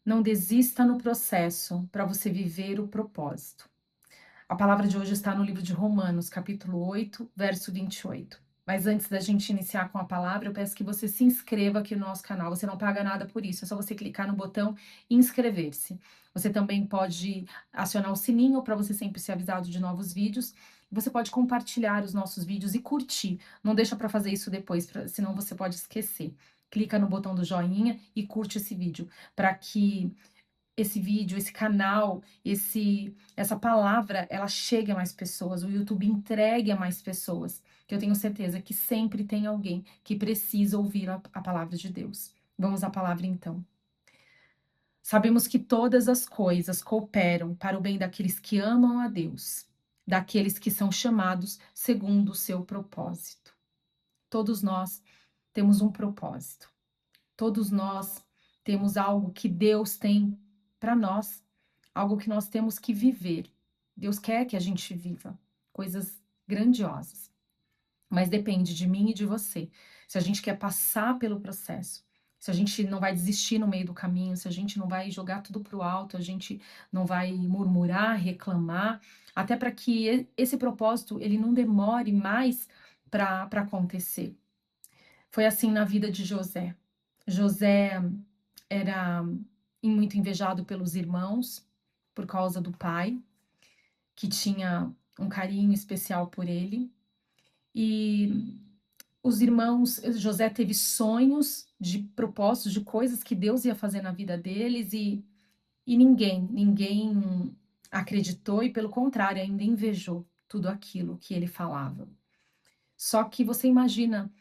Não desista no processo para você viver o propósito. A palavra de hoje está no livro de Romanos, capítulo 8, verso 28. Mas antes da gente iniciar com a palavra, eu peço que você se inscreva aqui no nosso canal. Você não paga nada por isso, é só você clicar no botão inscrever-se. Você também pode acionar o sininho para você sempre ser avisado de novos vídeos. Você pode compartilhar os nossos vídeos e curtir. Não deixa para fazer isso depois, senão você pode esquecer. Clica no botão do joinha e curte esse vídeo, para que esse vídeo, esse canal, essa palavra, ela chegue a mais pessoas, o YouTube entregue a mais pessoas, que eu tenho certeza que sempre tem alguém que precisa ouvir a palavra de Deus. Vamos à palavra então. Sabemos que todas as coisas cooperam para o bem daqueles que amam a Deus, daqueles que são chamados segundo o seu propósito. Todos nós temos um propósito. Todos nós temos algo que Deus tem para nós, algo que nós temos que viver. Deus quer que a gente viva coisas grandiosas, mas depende de mim e de você. Se a gente quer passar pelo processo, se a gente não vai desistir no meio do caminho, se a gente não vai jogar tudo para o alto, a gente não vai murmurar, reclamar, até para que esse propósito ele não demore mais para acontecer. Foi assim na vida de José. José era muito invejado pelos irmãos por causa do pai, que tinha um carinho especial por ele. E os irmãos, José teve sonhos de propósitos, de coisas que Deus ia fazer na vida deles e ninguém acreditou e, pelo contrário, ainda invejou tudo aquilo que ele falava. Só que você imagina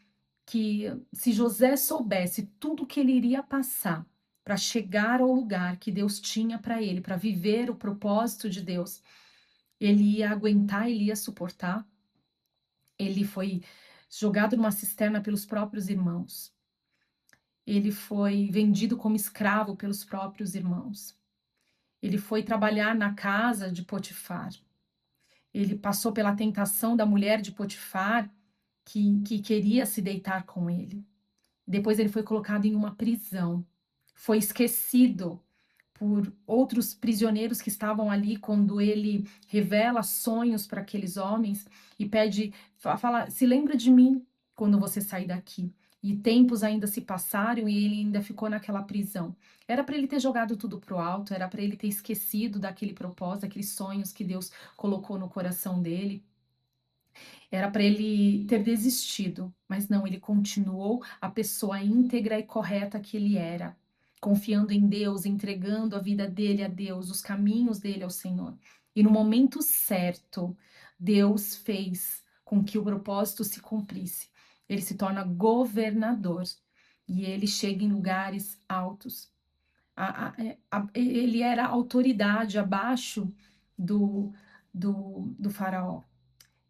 que se José soubesse tudo o que ele iria passar para chegar ao lugar que Deus tinha para ele, para viver o propósito de Deus, ele ia aguentar, ele ia suportar. Ele foi jogado numa cisterna pelos próprios irmãos. Ele foi vendido como escravo pelos próprios irmãos. Ele foi trabalhar na casa de Potifar. Ele passou pela tentação da mulher de Potifar, que queria se deitar com ele. Depois ele foi colocado em uma prisão. Foi esquecido por outros prisioneiros que estavam ali quando ele revela sonhos para aqueles homens e pede, fala, se lembra de mim quando você sair daqui. E tempos ainda se passaram e ele ainda ficou naquela prisão. Era para ele ter jogado tudo pro alto, era para ele ter esquecido daquele propósito, daqueles sonhos que Deus colocou no coração dele. Era para ele ter desistido, mas não, ele continuou a pessoa íntegra e correta que ele era, confiando em Deus, entregando a vida dele a Deus, os caminhos dele ao Senhor. E no momento certo, Deus fez com que o propósito se cumprisse. Ele se torna governador e ele chega em lugares altos. Ele era autoridade abaixo do faraó.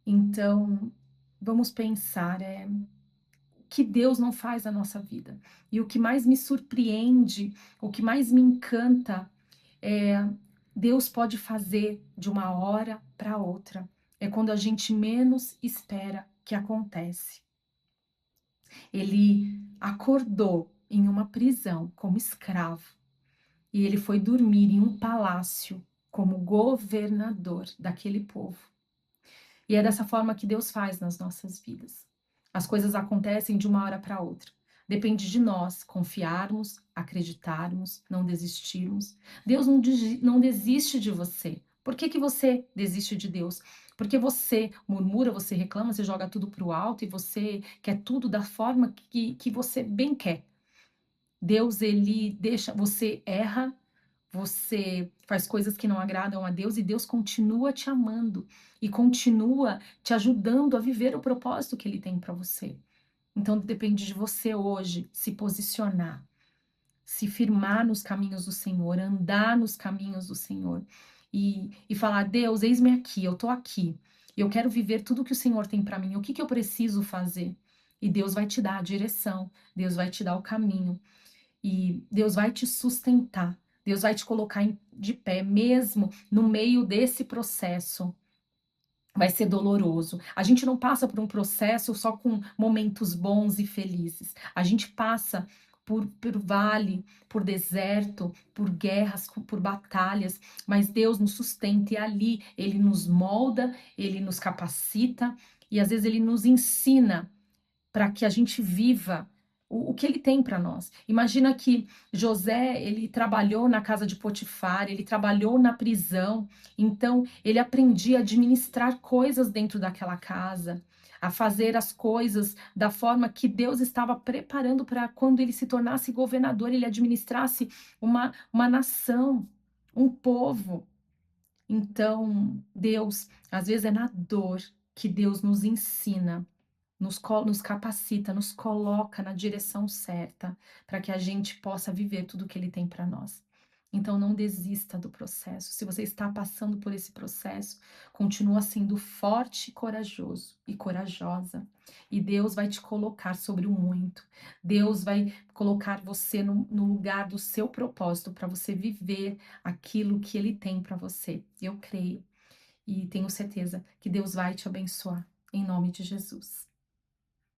Então, vamos pensar, o que Deus não faz na nossa vida. E o que mais me surpreende, o que mais me encanta, é Deus pode fazer de uma hora para outra. É quando a gente menos espera que acontece. Ele acordou em uma prisão como escravo e ele foi dormir em um palácio como governador daquele povo. E é dessa forma que Deus faz nas nossas vidas. As coisas acontecem de uma hora para outra. Depende de nós confiarmos, acreditarmos, não desistirmos. Deus não desiste de você. Por que que você desiste de Deus? Porque você murmura, você reclama, você joga tudo para o alto e você quer tudo da forma que você bem quer. Deus, ele deixa, você erra, você faz coisas que não agradam a Deus e Deus continua te amando e continua te ajudando a viver o propósito que Ele tem para você. Então depende de você hoje se posicionar, se firmar nos caminhos do Senhor, andar nos caminhos do Senhor e falar: Deus, eis-me aqui, eu tô aqui, eu quero viver tudo que o Senhor tem para mim, o que que eu preciso fazer? E Deus vai te dar a direção, Deus vai te dar o caminho. E Deus vai te sustentar, Deus vai te colocar de pé, mesmo no meio desse processo. Vai ser doloroso. A gente não passa por um processo só com momentos bons e felizes. A gente passa por vale, por deserto, por guerras, por batalhas, mas Deus nos sustenta e ali Ele nos molda, Ele nos capacita e às vezes Ele nos ensina para que a gente viva o que ele tem para nós. Imagina que José, ele trabalhou na casa de Potifar, ele trabalhou na prisão, então ele aprendia a administrar coisas dentro daquela casa, a fazer as coisas da forma que Deus estava preparando para quando ele se tornasse governador, ele administrasse uma nação, um povo. Então, Deus, às vezes é na dor que Deus nos ensina nos capacita, nos coloca na direção certa, para que a gente possa viver tudo o que Ele tem para nós. Então, não desista do processo. Se você está passando por esse processo, continua sendo forte e corajoso e corajosa. E Deus vai te colocar sobre o muito. Deus vai colocar você no lugar do seu propósito para você viver aquilo que Ele tem para você. Eu creio e tenho certeza que Deus vai te abençoar. Em nome de Jesus.